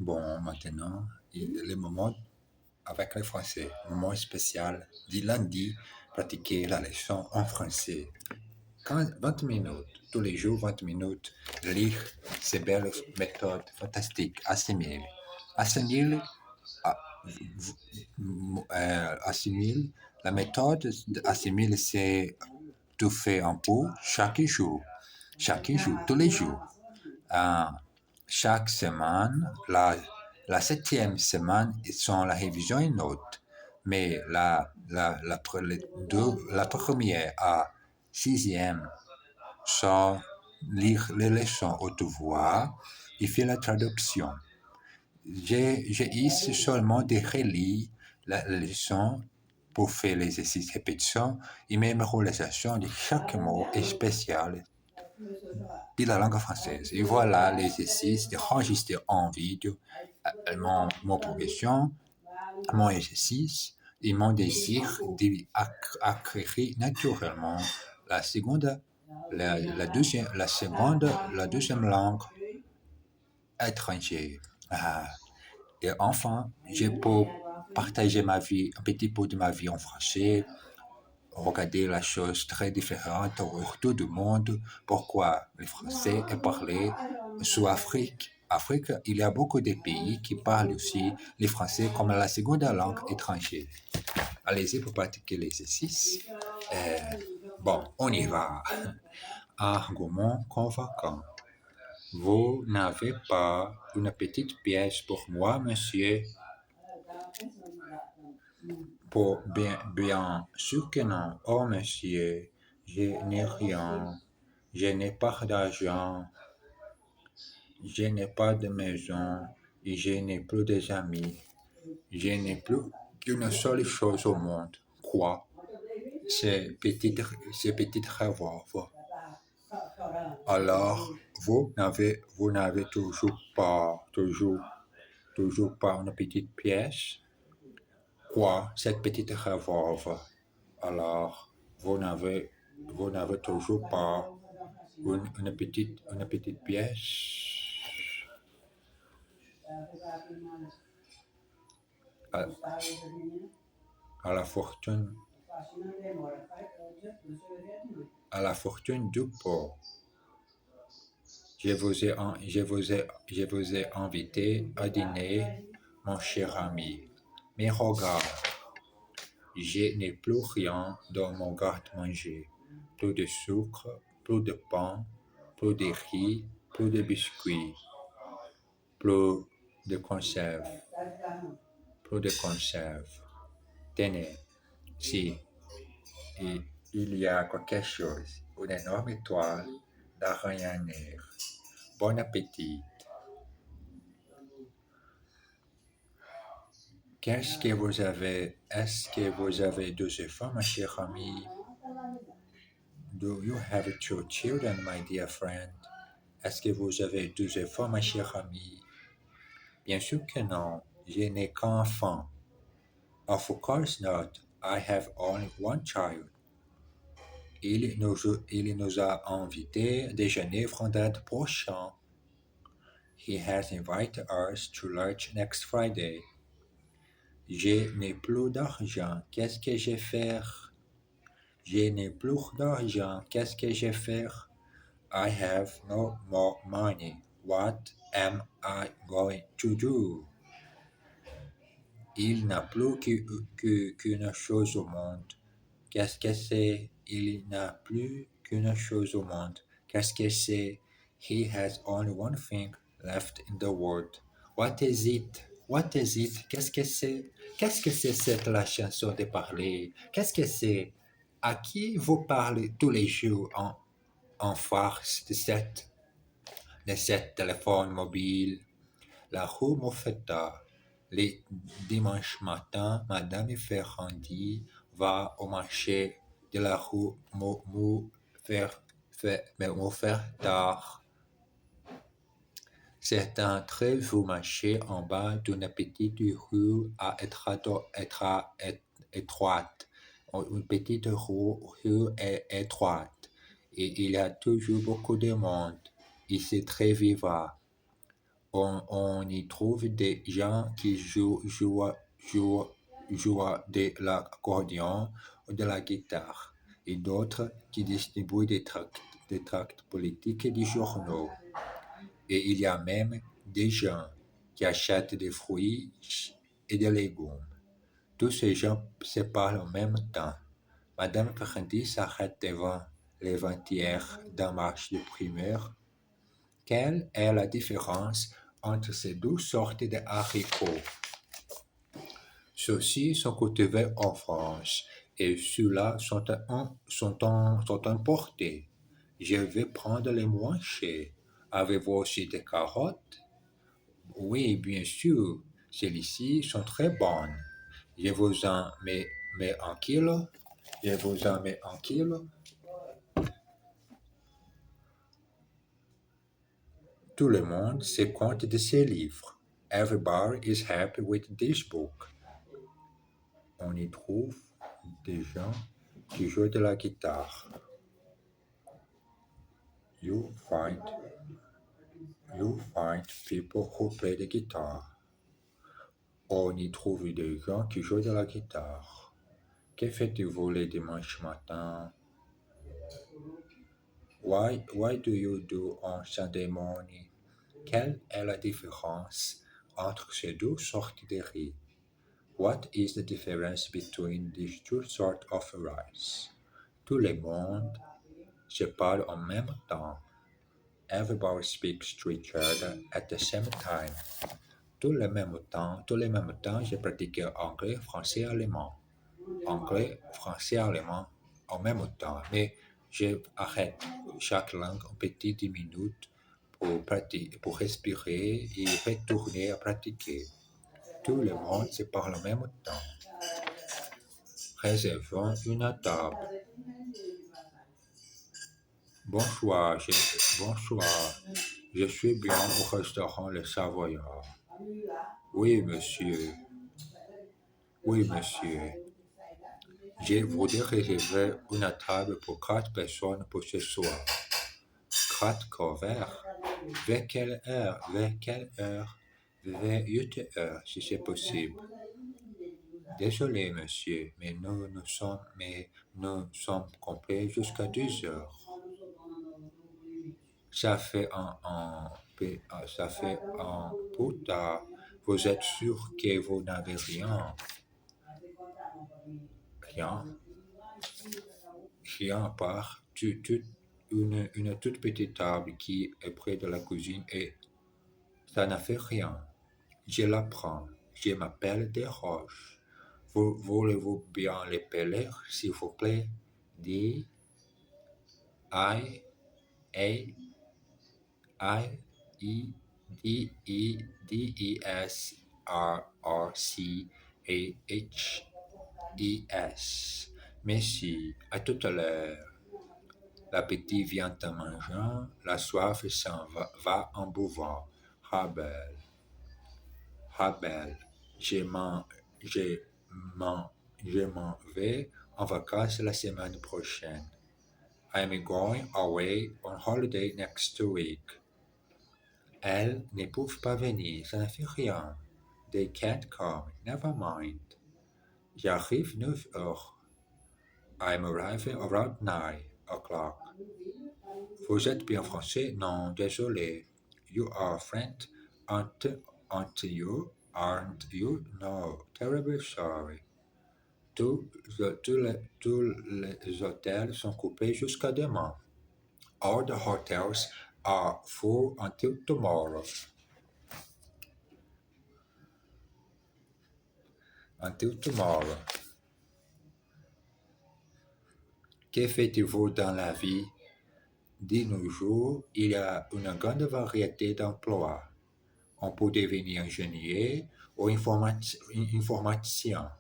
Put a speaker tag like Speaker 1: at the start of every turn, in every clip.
Speaker 1: Bon, maintenant, le moment avec le français, moment spécial du lundi, pratiquer la leçon en français. 20 minutes, tous les jours 20 minutes, lire ces belles méthodes fantastiques, assimile. Assimile, ah, assimile, la méthode assimile, c'est tout fait en pot chaque jour, tous les jours. Euh, Chaque semaine, la septième semaine, sont la révision et notes. Mais la première à sixième sont lire les leçons haute voix et faire la traduction. J'ai ici seulement de relire la leçon pour faire les exercices répétition et mémorisation de chaque mot est spécial de la langue française. Et voilà l'exercice de enregistrer en vidéo mon progression, mon exercice et mon désir d'acquérir naturellement la seconde, la deuxième langue étrangère. Et enfin, je peux partager ma vie, un petit peu de ma vie en français, regarder la chose très différente autour du monde. Pourquoi le français est parlé sous Afrique? Afrique, il y a beaucoup de pays qui parlent aussi le français comme la seconde langue étrangère. Allez-y pour pratiquer l'exercice. Bon, on y va. Argument convaincant. Vous n'avez pas une petite pièce pour moi, monsieur? Pour bien sûr que non. Oh, monsieur, je n'ai rien. Je n'ai pas d'argent. Je n'ai pas de maison. Et je n'ai plus d'amis. Je n'ai plus qu'une seule chose au monde. Quoi? Ces petites revolvers. Alors, vous n'avez toujours pas une petite pièce? Quoi, cette petite revolver? Alors, vous n'avez toujours pas une petite pièce? À, à la fortune, à la fortune du pauvre. Je vous ai invité à dîner, mon cher ami. Mais regarde, je n'ai plus rien dans mon garde-manger. Plus de sucre, plus de pain, plus de riz, plus de biscuits, plus de conserve, plus de conserve. Tenez, si il y a quelque chose, une énorme étoile d'araignée. Bon appétit. Est-ce que vous avez deux enfants, ma chère amie? Do you have two children, my dear friend? Est-ce que vous avez deux enfants, ma chère amie? Bien sûr que non, je n'ai qu'un enfant. Of course not, I have only one child. Il nous a invités à déjeuner vendredi prochain. He has invited us to lunch next Friday. Je n'ai plus d'argent, qu'est-ce que je vais faire? Je n'ai plus d'argent, qu'est-ce que je vais faire? I have no more money. What am I going to do? Il n'a plus qu'une chose au monde. Qu'est-ce que c'est? Il n'a plus qu'une chose au monde. Qu'est-ce que c'est? He has only one thing left in the world. What is it? What is it? Qu'est-ce que c'est? Qu'est-ce que c'est cette la chanson de parler? Qu'est-ce que c'est? À qui vous parlez tous les jours en farce de cette téléphone mobile? La rue Mouffetard. Les dimanches matins, Madame Ferrandi va au marché de la rue Mouffetard. C'est un très beau marché en bas d'une petite rue étroite. Une petite rue étroite. Et il y a toujours beaucoup de monde. Et c'est très vivant. On y trouve des gens qui jouent, jouent de l'accordéon ou de la guitare, et d'autres qui distribuent des tracts politiques et des journaux. Et il y a même des gens qui achètent des fruits et des légumes. Tous ces gens se parlent en même temps. Madame Ferrandi s'arrête devant l'éventaire d'un marché de primeurs. Quelle est la différence entre ces deux sortes de haricots? Ceux-ci sont cultivés en France et ceux-là sont importés. Je vais prendre les moins chers. Avez-vous aussi des carottes? Oui, bien sûr. Celles-ci sont très bonnes. Je vous en mets un kilo. Je vous en mets un kilo. Tout le monde se compte de ces livres. Everybody is happy with this book. On y trouve des gens qui jouent de la guitare. You find, you find people who play the guitar. On y trouve des gens qui jouent de la guitare. Que faites-vous les dimanches matins? Why do you do on Sunday morning? Quelle est la différence entre ces deux sortes de riz? What is the difference between these two sorts of rice? Tout le monde se parle en même temps. Everybody speaks to each other at the same time. Tout le même temps, j'ai pratiqué anglais, français, allemand. Anglais, français, allemand en même temps. Mais j'arrête chaque langue en petites minutes pour respirer et retourner à pratiquer. Tout le monde se parle en même temps. Réservons une table. Bonsoir. Je suis bien au restaurant Le Savoyard. Oui, monsieur. Oui, monsieur. Je voudrais réserver une table pour 4 personnes pour ce soir. 4 couverts? Vers quelle heure? Vers 8 heures, si c'est possible. Désolé, monsieur, mais nous sommes complets jusqu'à 2 heures. Ça fait un peu tard. Vous êtes sûr que vous n'avez rien? Rien? Rien à part une toute petite table qui est près de la cuisine et ça n'a fait rien. Je la prends. Je m'appelle Desroches. Voulez-vous bien l'épeler, s'il vous plaît? D, I, A, I, E, D, E, D, E, S, R, R, C, A, H, E, S. Merci, à tout à l'heure. L'appétit vient en mangeant, la soif s'en va en buvant. Rabel, Rabel, je m'en, je m'en vais en vacances la semaine prochaine. I'm going away on holiday next week. Elles ne peuvent pas venir, ça ne fait rien. They can't come, never mind. J'arrive 9 heures. I'm arriving around 9 o'clock. Vous êtes bien français? Non, désolé. You are French, aren't you? Aren't you? No, terribly sorry. Tous les hôtels sont coupés jusqu'à demain. All the hotels are full until tomorrow. Until tomorrow. Que faites-vous dans la vie? De nos jours, il y a une grande variété d'emplois. On peut devenir ingénieur ou informaticien,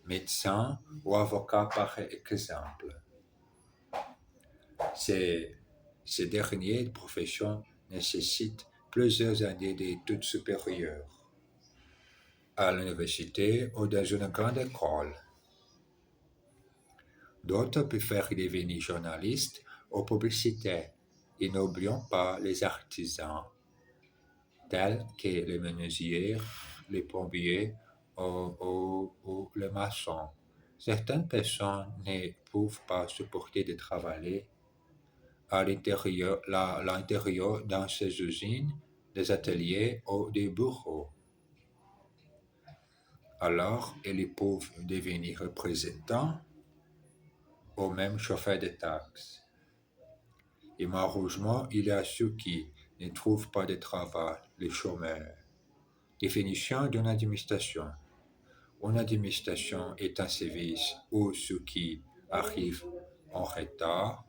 Speaker 1: médecin ou avocat par exemple. Ces dernières professions nécessitent plusieurs années d'études supérieures à l'université ou dans une grande école. D'autres préfèrent devenir journalistes ou publicitaires. Et n'oublions pas les artisans. tels que les menuisiers, les plombiers ou les maçons. Certaines personnes ne peuvent pas supporter de travailler l'intérieur dans ces usines, des ateliers ou des bureaux. Alors, ils peuvent devenir représentants ou même chauffeurs de taxi. Et malheureusement, il y a ceux qui ne trouvent pas de travail, les chômeurs. Définition d'une administration. Une administration est un service où ceux qui arrivent en retard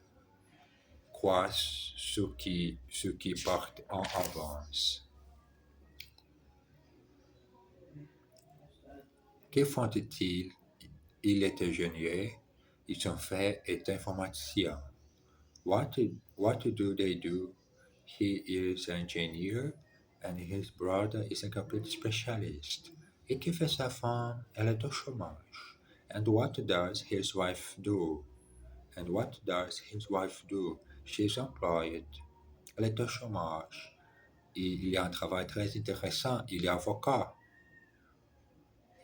Speaker 1: croisent ceux qui partent en avance. Que font-ils? Il est ingénieur, son frère est informaticien. What, what do they do? He is an engineer and his brother is a complete specialist. Et que fait sa femme? Elle est au chômage. And what does his wife do? And what does his wife do? She is employed. Elle est au chômage. Et il y a un travail très intéressant. Il est avocat.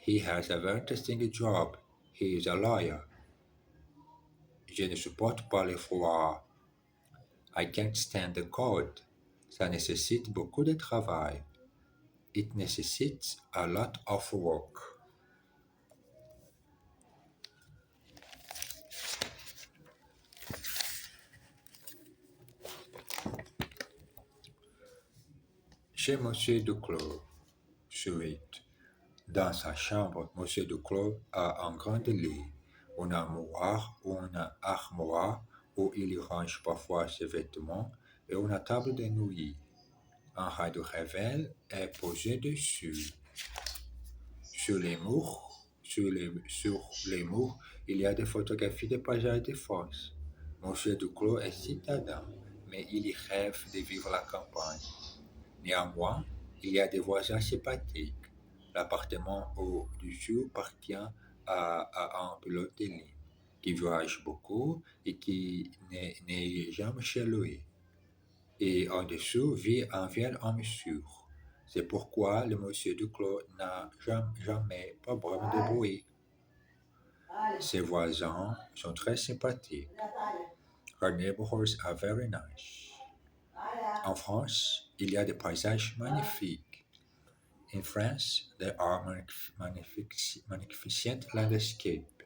Speaker 1: He has a very interesting job. He is a lawyer. Je ne supporte pas le froid. I can't stand the cold. Ça nécessite beaucoup de travail. It necessitates a lot of work. Chez Monsieur Duclos, suite. Dans sa chambre, Monsieur Duclos a un grand lit, une armoire ou une armoire où il y range parfois ses vêtements et une table de nuit. Un radio réveil est posé dessus. Sur les murs, il y a des photographies de paysages de France. Monsieur Duclos est citadin, mais il y rêve de vivre la campagne. Néanmoins, il y a des voisins sympathiques. L'appartement au-dessus appartient à un pilote de ligne qui voyage beaucoup et qui n'est jamais chez lui. Et en dessous vit un vieil homme sûr. C'est pourquoi le monsieur Duclos n'a jamais problème de bruit. Ses voisins sont très sympathiques. Her neighborhoods are very nice. En France, il y a des paysages magnifiques. In France, there are magnificent landscapes.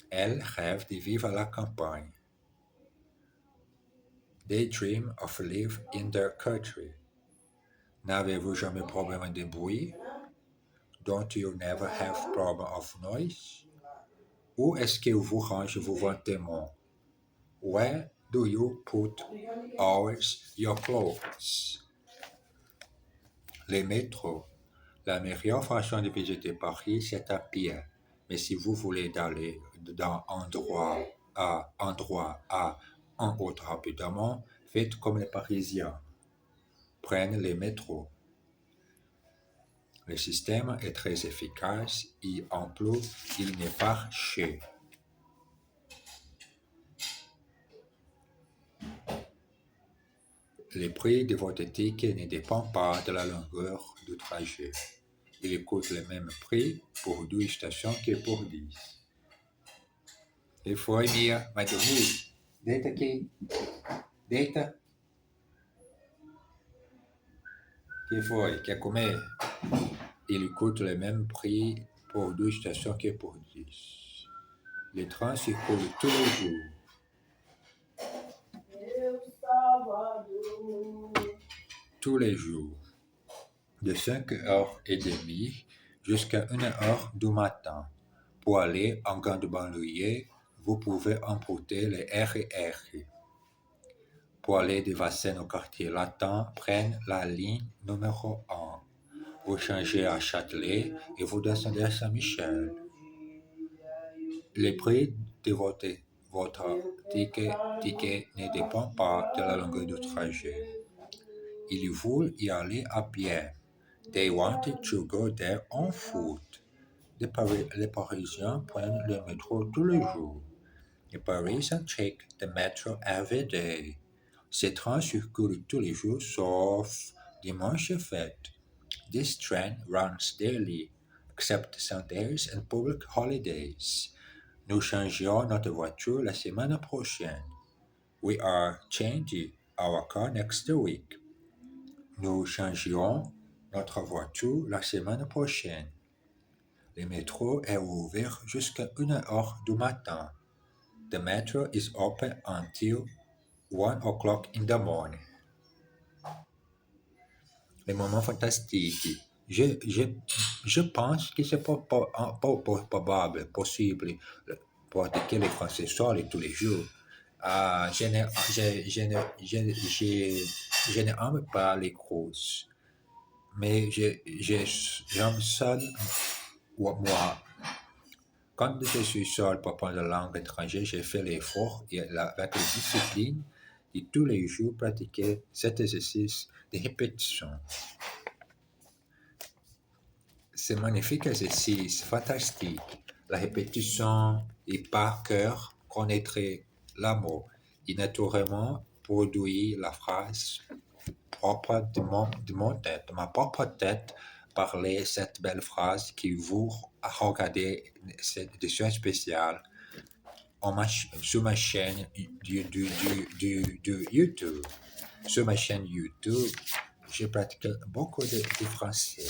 Speaker 1: Elles rêvent de vivre à la campagne. They dream of live in their country. N'avez-vous jamais problème de bruit? Don't you never have problem of noise? Où est-ce que vous rangez vos vêtements? Where do you put always your clothes? Les métros. La meilleure façon de visiter Paris, c'est à pied. Mais si vous voulez aller d'un endroit à un autre rapidement, faites comme les Parisiens. Prenez les métros. Le système est très efficace et en plus, il n'est pas cher. Le prix de votre ticket ne dépend pas de la longueur du trajet. Il coûte le même prix pour 12 stations que pour 10. E foi, Mia? Vai dormir? Deita aqui. Deita. Que foi? Quer comer? Il coûte le même prix pour 12 stations que pour 10. Les trains circulent tous les jours. Tous les jours. De 5h30 jusqu'à 1h du matin. Pour aller en grande banlieue, vous pouvez emprunter le RER. Pour aller de Vincennes au quartier latin, prenez la ligne numéro 1. Vous changez à Châtelet et vous descendez à Saint-Michel. Le prix de votre ticket ne dépend pas de la longueur du trajet. Ils veulent y aller à pied. They wanted to go there on foot. Les Parisiens prennent le métro tous les jours. Les Parisiens take the metro every day. Ces trains circulent tous les jours sauf Dimanche est fête. This train runs daily, except Sundays and public holidays. Nous changerons notre voiture la semaine prochaine. We are changing our car next week. Nous changerons notre voiture la semaine prochaine. Le métro est ouvert jusqu'à 1 heure du matin. The metro is open until 1 o'clock in the morning. Les moments fantastiques. Je pense que c'est pas probable, possible pour que les Français sortent tous les jours. Je n'aime pas les courses, mais j'aime seul moi. Quand je suis seul pour apprendre la langue étrangère, j'ai fait l'effort et avec la discipline de tous les jours pratiquer cet exercice de répétition. C'est magnifique exercice, fantastique. La répétition et par cœur connaître l'amour et naturellement produire la phrase propre de ma propre tête, parler cette belle phrase qui vous a regardé cette édition spéciale sur ma chaîne du YouTube. Sur ma chaîne YouTube, je pratique beaucoup de français.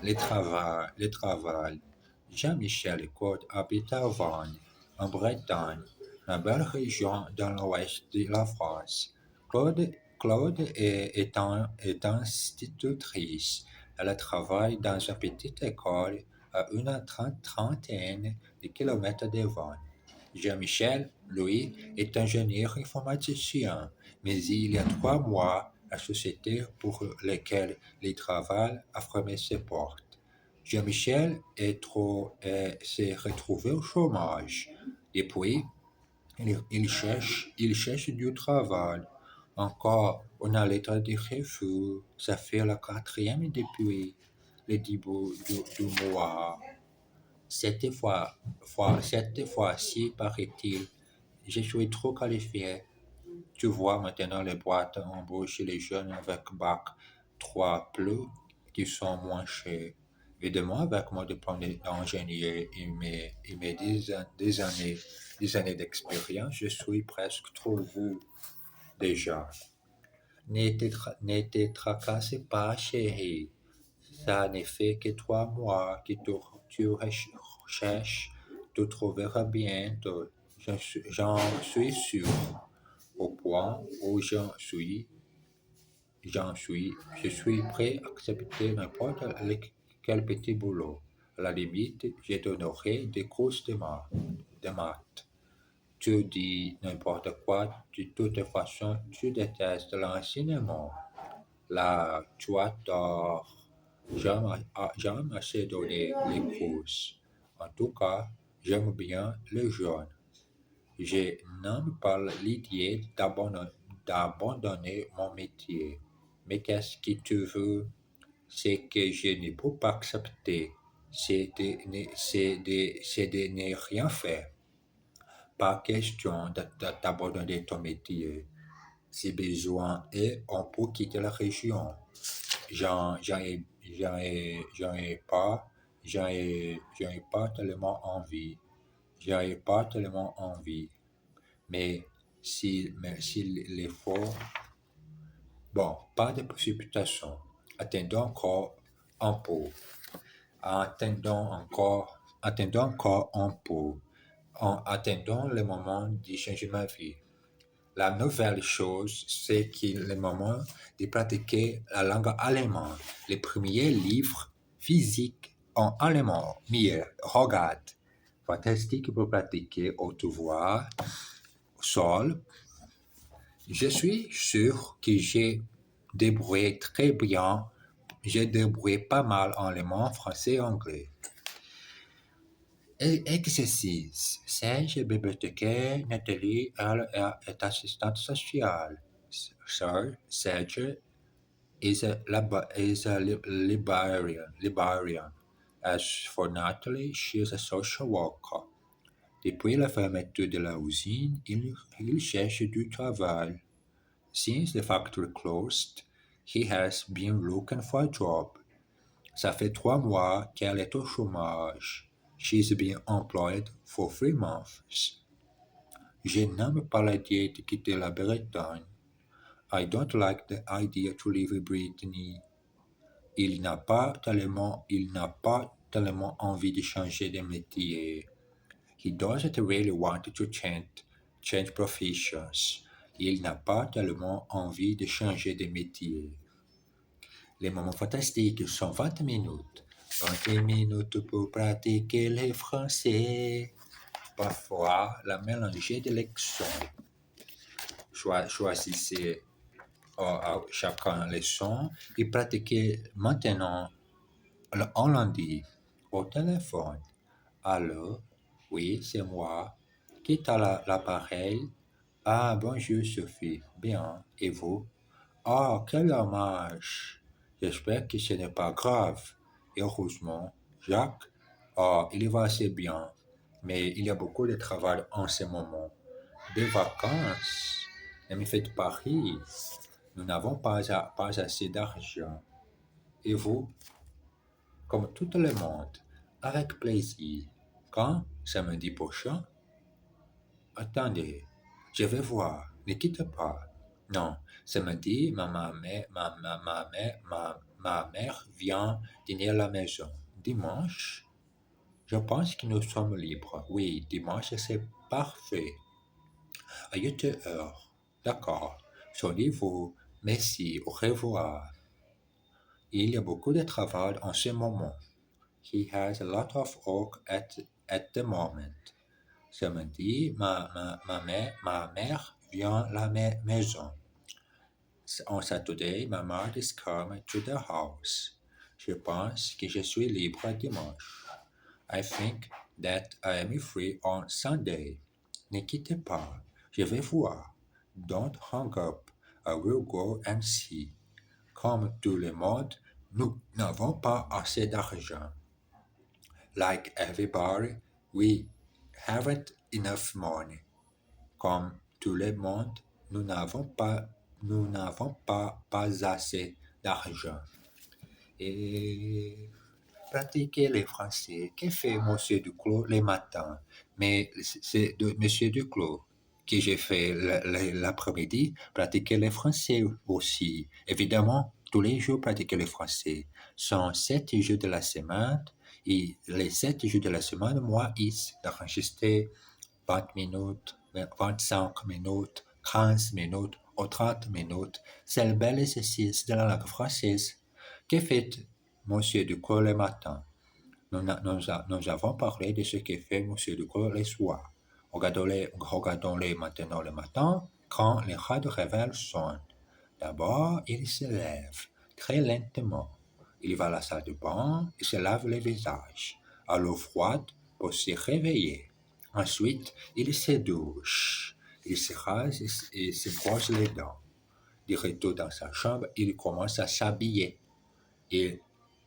Speaker 1: Le travail. Jean-Michel Côte habite à Vannes, en Bretagne, une belle région dans l'ouest de la France. Claude est institutrice. Elle travaille dans une petite école à une trentaine de kilomètres de Vannes. Jean-Michel, lui, est ingénieur informaticien, mais il y a 3 mois, la société pour laquelle il travaille a fermé ses portes. Jean-Michel s'est retrouvé au chômage. Depuis, il cherche du travail. Encore une lettre de refus. Ça fait la quatrième depuis le début du mois. Cette fois-ci, paraît-il, je suis trop qualifié. Tu vois maintenant les boîtes embauchent les jeunes avec bac 3 plus qui sont moins chers. Évidemment, avec mon diplôme d'ingénieur et mes 10 années d'expérience, je suis presque trop vu déjà. Ne te tracasse pas, chérie. Ça ne fait que 3 mois que tu recherches, tu trouveras bientôt. J'en suis sûr. Au point où je suis prêt à accepter n'importe quel petit boulot. À la limite, je donnerai des cours de maths. Tu dis n'importe quoi, de toute façon, tu détestes l'enseignement. Là, tu as tort. J'aime assez donner les cours. En tout cas, j'aime bien les jeunes. Je n'aime pas l'idée d'abandonner mon métier. Mais qu'est-ce que tu veux? C'est que je ne peux pas accepter. C'est de ne rien faire. Pas question d'abandonner ton métier. Si besoin est, on peut quitter la région. J'en ai pas tellement envie. J'en ai pas tellement envie. Mais s'il le faut, bon, pas de précipitation. Attendons encore un peu. Attendons encore un peu. Attendons le moment de changer ma vie. La nouvelle chose, c'est qu'il est le moment de pratiquer la langue allemande. Les premiers livres physiques en allemand. Mir, regarde. Fantastique pour pratiquer haute voix, sol. Je suis sûr que j'ai débrouillé très bien. J'ai débrouillé pas mal en allemand, français et anglais. Exercice. Serge, bibliothécaire, Nathalie, elle est assistante sociale. Sir, Serge is a librarian. As for Natalie, she is a social worker. Depuis la fermeture de la usine, il cherche du travail. Since the factory closed, he has been looking for a job. Ça fait 3 mois qu'elle est au chômage. She's been employed for 3 months. Je n'aime pas l'idée de quitter la Bretagne. I don't like the idea to leave Brittany. Il n'a pas tellement envie de changer de métier. He doesn't really want to change professions. Il n'a pas tellement envie de changer de métier. Les moments fantastiques sont 20 minutes. 20 minutes pour pratiquer le français. Parfois, la mélanger de leçons. Choisissez chacun leçon et pratiquez maintenant le lundi au téléphone. Allô? Oui, c'est moi. Qui t'a l'appareil? Ah, bonjour Sophie. Bien. Et vous? Ah, quel dommage. J'espère que ce n'est pas grave. Et heureusement, Jacques, il va assez bien. Mais il y a beaucoup de travail en ce moment. Des vacances. Ne me faites pas rire. Nous n'avons pas assez d'argent. Et vous? Comme tout le monde. Avec plaisir. Quand? Samedi prochain? Attendez, je vais voir. Ne quitte pas. Non, samedi, ma mère vient dîner à la maison. Dimanche? Je pense que nous sommes libres. Oui, dimanche, c'est parfait. À 8 heures. D'accord. Sauvez-vous. Merci. Au revoir. Il y a beaucoup de travail en ce moment. He has a lot of work at the moment. Samedi, ma mère vient à la maison. On Saturday, my mom is coming to the house. Je pense que je suis libre dimanche. I think that I am free on Sunday. Ne quittez pas. Je vais voir. Don't hang up. I will go and see. Comme tout le monde, nous n'avons pas assez d'argent. Like everybody, we haven't enough money. Comme tout le monde, nous n'avons pas assez d'argent. Et pratiquer le français. Que fait Monsieur Duclos le matin? Mais c'est de Monsieur Duclos que j'ai fait l'après-midi, pratiquer le français aussi. Évidemment, tous les jours pratiquer le français. Sont 7 jours de la semaine. Et les 7 jours de la semaine, moi, d'enregistrer 20 minutes, 25 minutes, 15 minutes ou 30 minutes. C'est le bel exercice de la langue française. Que fait Monsieur Duclos le matin? Nous avons parlé de ce que fait Monsieur Duclos le soir. Regardons-les maintenant le matin quand les rats de réveil sonnent. D'abord, il se lève très lentement. Il va à la salle de bain et se lave le visage à l'eau froide pour se réveiller. Ensuite, il se douche. Il se rase et se brosse les dents. De retour dans sa chambre, il commence à s'habiller. Et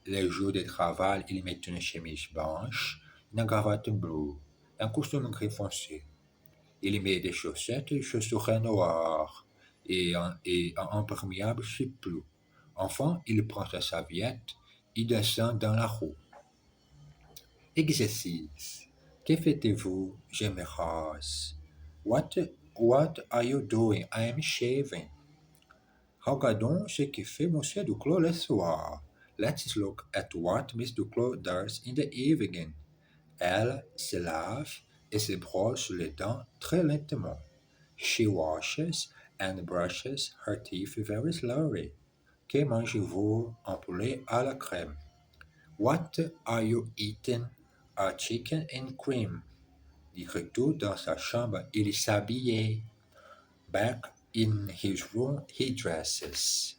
Speaker 1: les jours de travail, il met une chemise blanche, une cravate bleue, un costume gris foncé. Il met des chaussettes et chaussures noires et un imperméable bleu. Enfin, il prend sa serviette et descend dans la rue. Exercice. Que faites-vous? Je me rase. What are you doing? I am shaving. Regardons ce que fait Monsieur Duclos le soir. Let's look at what Miss Duclos does in the evening. Elle se lave et se brosse les dents très lentement. She washes and brushes her teeth very slowly. Que mangez-vous? Un poulet à la crème. What are you eating? A chicken and cream. De retour dans sa chambre, il s'habillait. Back in his room, he dresses.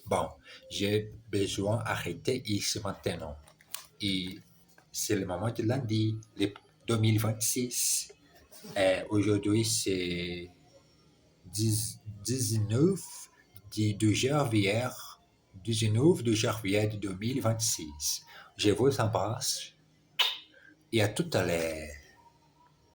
Speaker 1: Bon, j'ai besoin d'arrêter ici maintenant. Et c'est le moment de lundi, le 2026. Et aujourd'hui, c'est 19 de janvier, 19 de janvier de 2026. Je vous embrasse et à tout à l'heure.